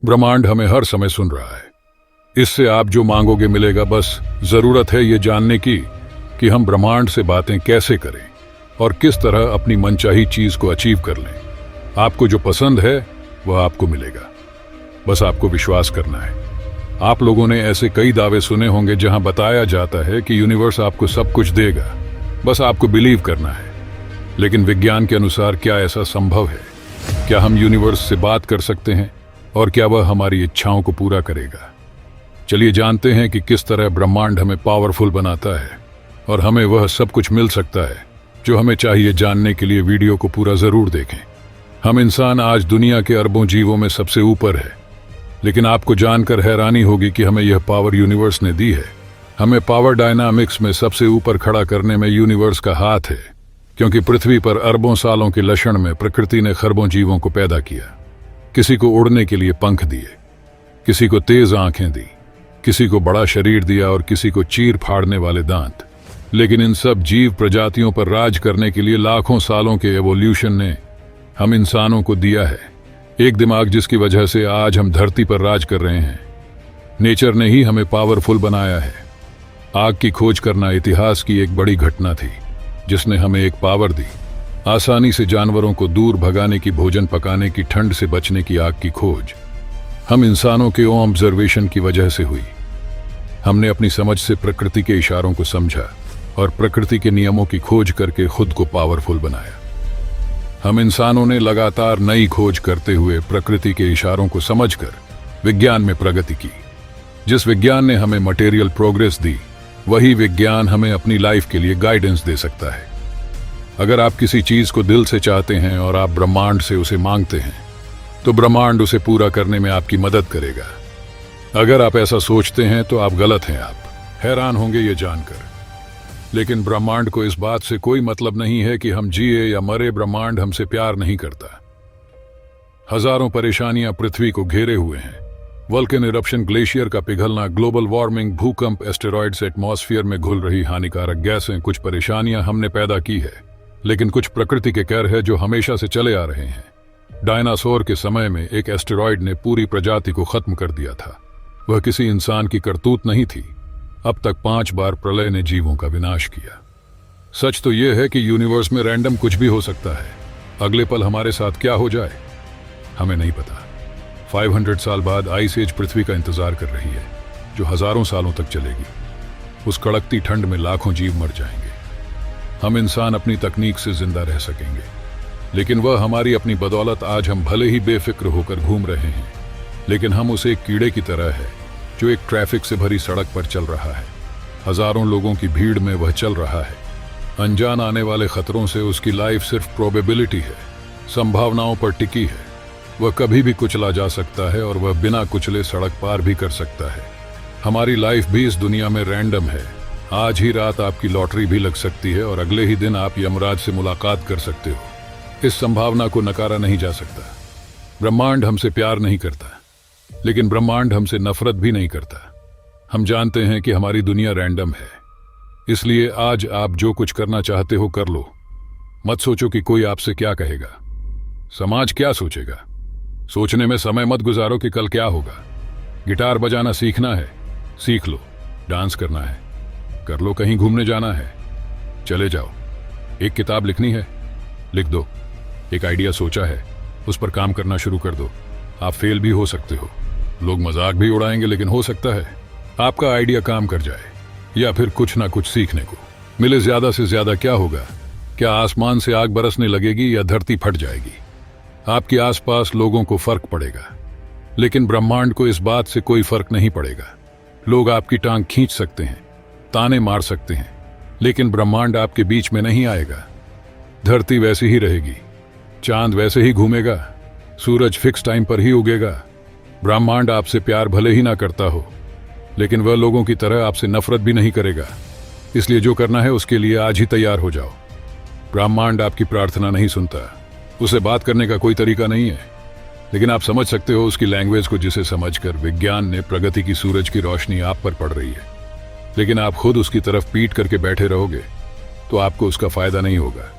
ब्रह्मांड हमें हर समय सुन रहा है। इससे आप जो मांगोगे मिलेगा, बस जरूरत है ये जानने की कि हम ब्रह्मांड से बातें कैसे करें और किस तरह अपनी मनचाही चीज को अचीव कर लें। आपको जो पसंद है वह आपको मिलेगा, बस आपको विश्वास करना है। आप लोगों ने ऐसे कई दावे सुने होंगे जहां बताया जाता है कि यूनिवर्स आपको सब कुछ देगा, बस आपको बिलीव करना है। लेकिन विज्ञान के अनुसार क्या ऐसा संभव है? क्या हम यूनिवर्स से बात कर सकते हैं और क्या वह हमारी इच्छाओं को पूरा करेगा? चलिए जानते हैं कि किस तरह ब्रह्मांड हमें पावरफुल बनाता है और हमें वह सब कुछ मिल सकता है जो हमें चाहिए। जानने के लिए वीडियो को पूरा जरूर देखें। हम इंसान आज दुनिया के अरबों जीवों में सबसे ऊपर है, लेकिन आपको जानकर हैरानी होगी कि हमें यह पावर यूनिवर्स ने दी है। हमें पावर डायनामिक्स में सबसे ऊपर खड़ा करने में यूनिवर्स का हाथ है, क्योंकि पृथ्वी पर अरबों सालों के लक्षण में प्रकृति ने खरबों जीवों को पैदा किया। किसी को उड़ने के लिए पंख दिए, किसी को तेज आंखें दी, किसी को बड़ा शरीर दिया और किसी को चीर फाड़ने वाले दांत। लेकिन इन सब जीव प्रजातियों पर राज करने के लिए लाखों सालों के एवोल्यूशन ने हम इंसानों को दिया है एक दिमाग, जिसकी वजह से आज हम धरती पर राज कर रहे हैं। नेचर ने ही हमें पावरफुल बनाया है। आग की खोज करना इतिहास की एक बड़ी घटना थी, जिसने हमें एक पावर दी। आसानी से जानवरों को दूर भगाने की, भोजन पकाने की, ठंड से बचने की आग की खोज हम इंसानों के ऑब्जर्वेशन की वजह से हुई। हमने अपनी समझ से प्रकृति के इशारों को समझा और प्रकृति के नियमों की खोज करके खुद को पावरफुल बनाया। हम इंसानों ने लगातार नई खोज करते हुए प्रकृति के इशारों को समझकर विज्ञान में प्रगति की। जिस विज्ञान ने हमें मटेरियल प्रोग्रेस दी, वही विज्ञान हमें अपनी लाइफ के लिए गाइडेंस दे सकता है। अगर आप किसी चीज को दिल से चाहते हैं और आप ब्रह्मांड से उसे मांगते हैं, तो ब्रह्मांड उसे पूरा करने में आपकी मदद करेगा। अगर आप ऐसा सोचते हैं तो आप गलत हैं। आप हैरान होंगे ये जानकर, लेकिन ब्रह्मांड को इस बात से कोई मतलब नहीं है कि हम जिए या मरे। ब्रह्मांड हमसे प्यार नहीं करता। हजारों परेशानियां पृथ्वी को घेरे हुए हैं। वोल्केन इरप्शन, ग्लेशियर का पिघलना, ग्लोबल वार्मिंग, भूकंप, एस्टेरॉइड्स, एटमॉस्फेयर में घुल रही हानिकारक गैसें। कुछ परेशानियां हमने पैदा की है, लेकिन कुछ प्रकृति के कहर है जो हमेशा से चले आ रहे हैं। डायनासोर के समय में एक एस्टेरॉइड ने पूरी प्रजाति को खत्म कर दिया था। वह किसी इंसान की करतूत नहीं थी। अब तक 5 बार प्रलय ने जीवों का विनाश किया। सच तो यह है कि यूनिवर्स में रैंडम कुछ भी हो सकता है। अगले पल हमारे साथ क्या हो जाए हमें नहीं पता। 500 साल बाद आइस एज पृथ्वी का इंतजार कर रही है, जो हजारों सालों तक चलेगी। उस कड़कती ठंड में लाखों जीव मर जाएंगे। हम इंसान अपनी तकनीक से जिंदा रह सकेंगे, लेकिन वह हमारी अपनी बदौलत। आज हम भले ही बेफिक्र होकर घूम रहे हैं, लेकिन हम उसे एक कीड़े की तरह है जो एक ट्रैफिक से भरी सड़क पर चल रहा है। हजारों लोगों की भीड़ में वह चल रहा है। अनजान आने वाले खतरों से उसकी लाइफ सिर्फ प्रोबेबिलिटी है, संभावनाओं पर टिकी है। वह कभी भी कुचला जा सकता है और वह बिना कुचले सड़क पार भी कर सकता है। हमारी लाइफ भी इस दुनिया में रैंडम है। आज ही रात आपकी लॉटरी भी लग सकती है और अगले ही दिन आप यमराज से मुलाकात कर सकते हो। इस संभावना को नकारा नहीं जा सकता। ब्रह्मांड हमसे प्यार नहीं करता, लेकिन ब्रह्मांड हमसे नफरत भी नहीं करता। हम जानते हैं कि हमारी दुनिया रैंडम है, इसलिए आज आप जो कुछ करना चाहते हो कर लो। मत सोचो कि कोई आपसे क्या कहेगा, समाज क्या सोचेगा। सोचने में समय मत गुजारो कि कल क्या होगा। गिटार बजाना सीखना है, सीख लो। डांस करना है, कर लो। कहीं घूमने जाना है, चले जाओ। एक किताब लिखनी है, लिख दो। एक आइडिया सोचा है, उस पर काम करना शुरू कर दो। आप फेल भी हो सकते हो, लोग मजाक भी उड़ाएंगे, लेकिन हो सकता है आपका आइडिया काम कर जाए या फिर कुछ ना कुछ सीखने को मिले। ज्यादा से ज्यादा क्या होगा? क्या आसमान से आग बरसने लगेगी या धरती फट जाएगी? आपके आसपास लोगों को फर्क पड़ेगा, लेकिन ब्रह्मांड को इस बात से कोई फर्क नहीं पड़ेगा। लोग आपकी टांग खींच सकते हैं, ताने मार सकते हैं, लेकिन ब्रह्मांड आपके बीच में नहीं आएगा। धरती वैसी ही रहेगी, चांद वैसे ही घूमेगा, सूरज फिक्स टाइम पर ही उगेगा। ब्रह्मांड आपसे प्यार भले ही ना करता हो, लेकिन वह लोगों की तरह आपसे नफरत भी नहीं करेगा। इसलिए जो करना है उसके लिए आज ही तैयार हो जाओ। ब्रह्मांड आपकी प्रार्थना नहीं सुनता, उसे बात करने का कोई तरीका नहीं है, लेकिन आप समझ सकते हो उसकी लैंग्वेज को, जिसे समझकर विज्ञान ने प्रगति की सूरज की रोशनी आप पर पड़ रही है। लेकिन आप खुद उसकी तरफ पीट करके बैठे रहोगे तो आपको उसका फायदा नहीं होगा।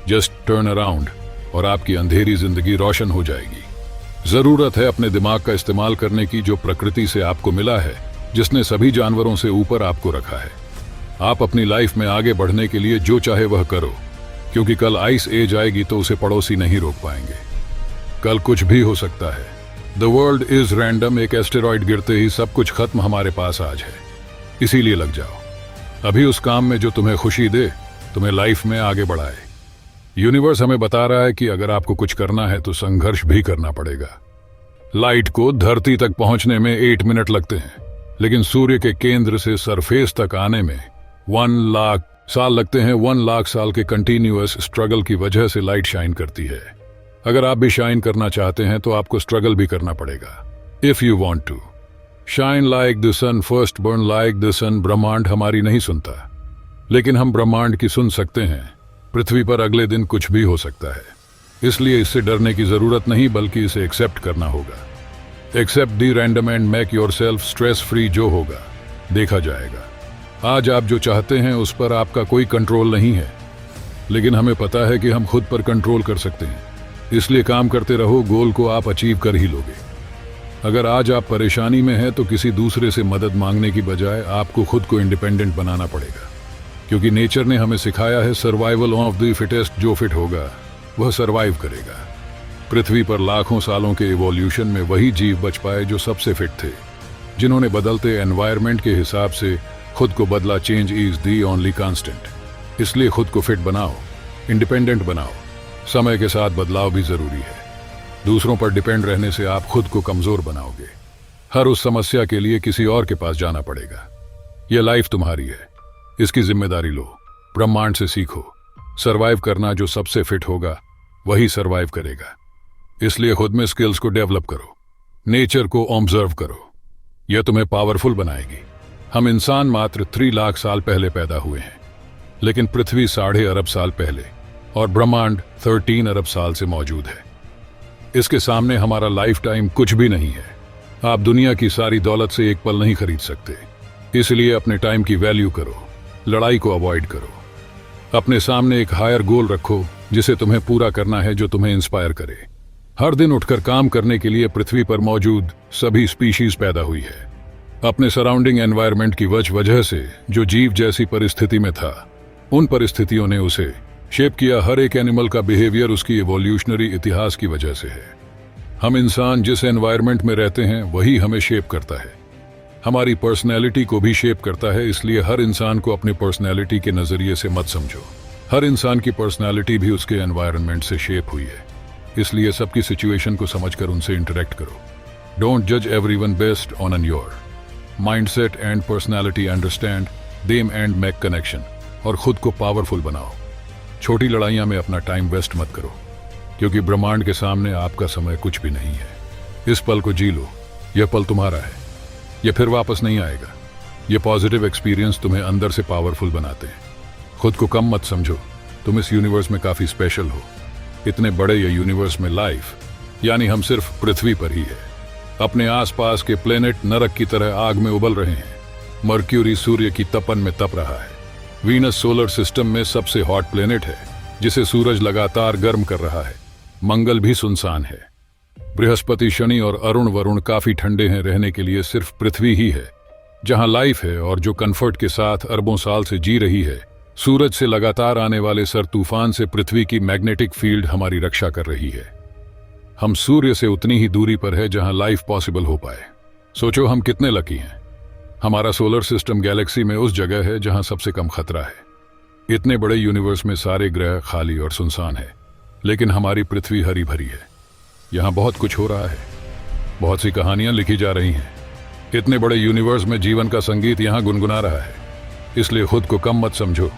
जस्ट टर्न अराउंड और आपकी अंधेरी जिंदगी रोशन हो जाएगी। जरूरत है अपने दिमाग का इस्तेमाल करने की, जो प्रकृति से आपको मिला है, जिसने सभी जानवरों से ऊपर आपको रखा है। आप अपनी लाइफ में आगे बढ़ने के लिए जो चाहे वह करो, क्योंकि कल आइस एज आएगी तो उसे पड़ोसी नहीं रोक पाएंगे। कल कुछ भी हो सकता है। The world is random. एक एस्टेरॉइड गिरते ही सब कुछ खत्म हमारे पास आज है। इसीलिए लग जाओ अभी उस काम में जो तुम्हें खुशी दे, तुम्हें लाइफ में आगे बढ़ाए। यूनिवर्स हमें बता रहा है कि अगर आपको कुछ करना है तो संघर्ष भी करना पड़ेगा। लाइट को धरती तक पहुंचने में 8 मिनट लगते हैं, लेकिन सूर्य के केंद्र से सरफेस तक आने में 1 लाख साल लगते हैं। 1 लाख साल के कंटिन्यूअस स्ट्रगल की वजह से लाइट शाइन करती है। अगर आप भी शाइन करना चाहते हैं तो आपको स्ट्रगल भी करना पड़ेगा। If you want to shine like the sun, first burn like the sun. ब्रह्मांड हमारी नहीं सुनता, लेकिन हम ब्रह्मांड की सुन सकते हैं। पृथ्वी पर अगले दिन कुछ भी हो सकता है, इसलिए इससे डरने की जरूरत नहीं, बल्कि इसे एक्सेप्ट करना होगा। Accept the random and make yourself stress free. जो होगा देखा जाएगा। आज आप जो चाहते हैं उस पर आपका कोई कंट्रोल नहीं है, लेकिन हमें पता है कि हम खुद पर कंट्रोल कर सकते हैं। इसलिए काम करते रहो, गोल को आप अचीव कर ही लोगे। अगर आज आप परेशानी में हैं तो किसी दूसरे से मदद मांगने की बजाय आपको खुद को इंडिपेंडेंट बनाना पड़ेगा, क्योंकि नेचर ने हमें सिखाया है सर्वाइवल ऑफ द फिटेस्ट। जो फिट होगा वह सर्वाइव करेगा। पृथ्वी पर लाखों सालों के इवोल्यूशन में वही जीव बच पाए जो सबसे फिट थे, जिन्होंने बदलते एनवायरनमेंट के हिसाब से खुद को बदला। Change is the only constant. इसलिए खुद को फिट बनाओ, इंडिपेंडेंट बनाओ। समय के साथ बदलाव भी जरूरी है। दूसरों पर डिपेंड रहने से आप खुद को कमजोर बनाओगे। हर उस समस्या के लिए किसी और के पास जाना पड़ेगा। यह लाइफ तुम्हारी है, इसकी जिम्मेदारी लो। ब्रह्मांड से सीखो सरवाइव करना। जो सबसे फिट होगा वही सरवाइव करेगा। इसलिए खुद में स्किल्स को डेवलप करो, नेचर को ऑब्जर्व करो। यह तुम्हें पावरफुल बनाएगी। हम इंसान मात्र 3 लाख साल पहले पैदा हुए हैं, लेकिन पृथ्वी 1.5 अरब साल पहले और ब्रह्मांड 13 अरब साल से मौजूद है। इसके सामने हमारा लाइफ टाइम कुछ भी नहीं है। आप दुनिया की सारी दौलत से एक पल नहीं खरीद सकते। इसलिए अपने टाइम की वैल्यू करो, लड़ाई को अवॉइड करो। अपने सामने एक हायर गोल रखो जिसे तुम्हें पूरा करना है, जो तुम्हें इंस्पायर करे। हर दिन उठकर काम करने के लिए पृथ्वी पर मौजूद सभी स्पीशीज पैदा हुई है। अपने सराउंडिंग एनवायरनमेंट की वजह से जो जीव जैसी परिस्थिति में था, उन परिस्थितियों ने उसे शेप किया। हर एक एनिमल का बिहेवियर उसकी एवोल्यूशनरी इतिहास की वजह से है। हम इंसान जिस एनवायरनमेंट में रहते हैं वही हमें शेप करता है, हमारी पर्सनैलिटी को भी शेप करता है। इसलिए हर इंसान को अपनी पर्सनैलिटी के नजरिए से मत समझो। हर इंसान की पर्सनैलिटी भी उसके एनवायरनमेंट से शेप हुई है। इसलिए सबकी सिचुएशन को समझकर उनसे इंटरेक्ट करो। डोंट जज everyone based on an your mindset and personality. Understand them and make connection. और खुद को पावरफुल बनाओ। छोटी लड़ाइयां में अपना टाइम वेस्ट मत करो, क्योंकि ब्रह्मांड के सामने आपका समय कुछ भी नहीं है। इस पल को जी लो। यह पल तुम्हारा है, यह फिर वापस नहीं आएगा। यह पॉजिटिव एक्सपीरियंस तुम्हें अंदर से पावरफुल बनाते हैं। खुद को कम मत समझो, तुम इस यूनिवर्स में काफी स्पेशल हो। इतने बड़े ये यूनिवर्स में लाइफ यानी हम सिर्फ पृथ्वी पर ही है। अपने आसपास के प्लेनेट नरक की तरह आग में उबल रहे हैं। मर्क्यूरी सूर्य की तपन में तप रहा है। वीनस सोलर सिस्टम में सबसे हॉट प्लेनेट है, जिसे सूरज लगातार गर्म कर रहा है। मंगल भी सुनसान है। बृहस्पति, शनि और अरुण वरुण काफी ठंडे हैं। रहने के लिए सिर्फ पृथ्वी ही है जहां लाइफ है और जो कंफर्ट के साथ अरबों साल से जी रही है। सूरज से लगातार आने वाले सर तूफान से पृथ्वी की मैग्नेटिक फील्ड हमारी रक्षा कर रही है। हम सूर्य से उतनी ही दूरी पर है जहां लाइफ पॉसिबल हो पाए। सोचो हम कितने लकी हैं। हमारा सोलर सिस्टम गैलेक्सी में उस जगह है जहां सबसे कम खतरा है। इतने बड़े यूनिवर्स में सारे ग्रह खाली और सुनसान है, लेकिन हमारी पृथ्वी हरी भरी है। यहाँ बहुत कुछ हो रहा है, बहुत सी कहानियां लिखी जा रही हैं। इतने बड़े यूनिवर्स में जीवन का संगीत यहाँ गुनगुना रहा है। इसलिए खुद को कम मत समझो,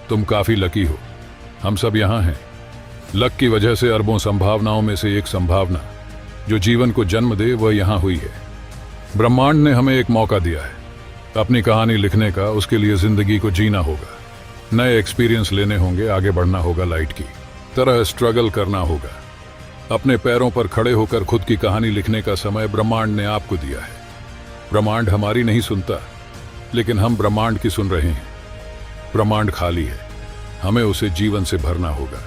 तुम काफी लकी हो। हम सब यहाँ हैं। लक की वजह से अरबों संभावनाओं में से एक संभावना जो जीवन को जन्म दे वह यहाँ हुई है। ब्रह्मांड ने हमें एक मौका दिया है अपनी कहानी लिखने का। उसके लिए जिंदगी को जीना होगा, नए एक्सपीरियंस लेने होंगे, आगे बढ़ना होगा, लाइट की तरह स्ट्रगल करना होगा। अपने पैरों पर खड़े होकर खुद की कहानी लिखने का समय ब्रह्मांड ने आपको दिया है। ब्रह्मांड हमारी नहीं सुनता, लेकिन हम ब्रह्मांड की सुन रहे हैं। ब्रह्मांड खाली है, हमें उसे जीवन से भरना होगा।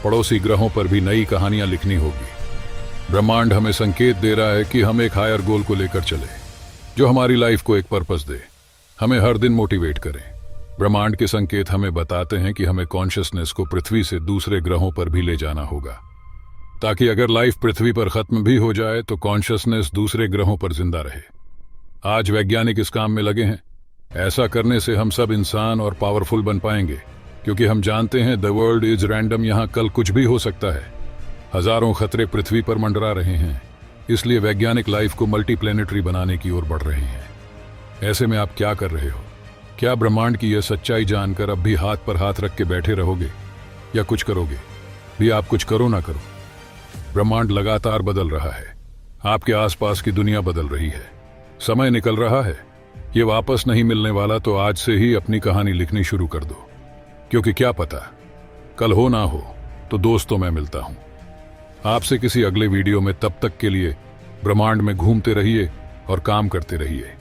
पड़ोसी ग्रहों पर भी नई कहानियां लिखनी होगी। ब्रह्मांड हमें संकेत दे रहा है कि हम एक हायर गोल को लेकर चले, जो हमारी लाइफ को एक पर्पस दे, हमें हर दिन मोटिवेट करें। ब्रह्मांड के संकेत हमें बताते हैं कि हमें कॉन्शियसनेस को पृथ्वी से दूसरे ग्रहों पर भी ले जाना होगा, ताकि अगर लाइफ पृथ्वी पर खत्म भी हो जाए तो कॉन्शियसनेस दूसरे ग्रहों पर जिंदा रहे। आज वैज्ञानिक इस काम में लगे हैं। ऐसा करने से हम सब इंसान और पावरफुल बन पाएंगे, क्योंकि हम जानते हैं द वर्ल्ड इज रैंडम, यहाँ कल कुछ भी हो सकता है। हजारों खतरे पृथ्वी पर मंडरा रहे हैं, इसलिए वैज्ञानिक लाइफ को मल्टीप्लैनेटरी बनाने की ओर बढ़ रहे हैं। ऐसे में आप क्या कर रहे हो? क्या ब्रह्मांड की यह सच्चाई जानकर अब भी हाथ पर हाथ रख के बैठे रहोगे या कुछ करोगे? भी आप कुछ करो ना करो, ब्रह्मांड लगातार बदल रहा है। आपके आसपास की दुनिया बदल रही है, समय निकल रहा है, ये वापस नहीं मिलने वाला। तो आज से ही अपनी कहानी लिखनी शुरू कर दो, क्योंकि क्या पता कल हो ना हो। तो दोस्तों, मैं मिलता हूं आपसे किसी अगले वीडियो में। तब तक के लिए ब्रह्मांड में घूमते रहिए और काम करते रहिए।